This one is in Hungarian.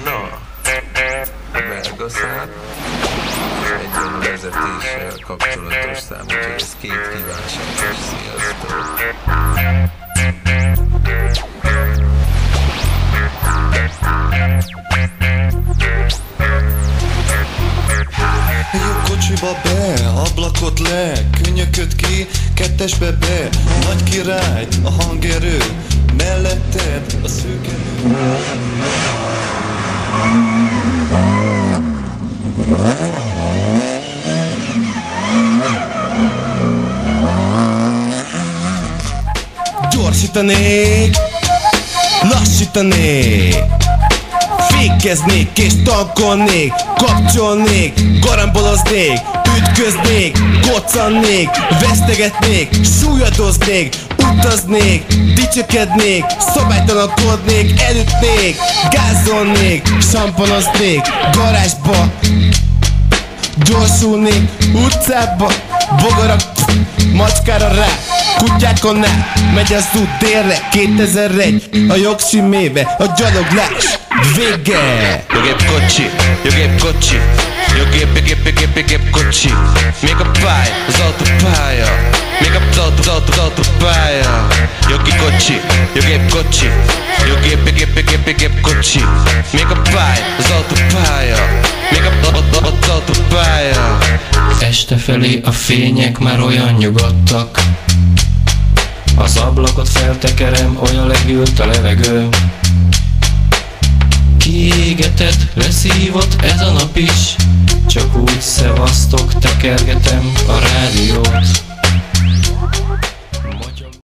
Na, a belgaszám egy olyan vezetéssel kapcsolatos szám, úgyhogy ez két kívánságos. Sziasztok! Jó kocsiba be, ablakot le, könnyököt ki, kettesbe be. Nagy király, a hangerő, melletted a szőkenő. Gyorsítanék, lassítanék, fékeznék és tankolnék, kapcsolnék, garamboloznék, ütköznék, koccannék, vesztegetnék, súlyadoznék, utaznék, dicsekednék, szabálytalankodnék, elütnék, gázolnék, sampanoznék, garázsba, gyorsulnék, utcába, bogarak, macskára rá, kutyákon át, megy az út délre, 2001, a jogsimébe, a gyaloglás, vége! Jogépkocsi, jogépkocsi, jogépkocsi. Még a pálya, az autópálya, még az autópálya. Jogi kocsi, jogépkocsi, jogépkocsi. Még a pálya, az autópálya, még az autópálya. Este felé a fények már olyan nyugodtak, az ablakot feltekerem, olyan lehűlt a levegő. Kiégetett, leszívott ez a nap is, csak úgy szevasztok, tekergetem a rádiót.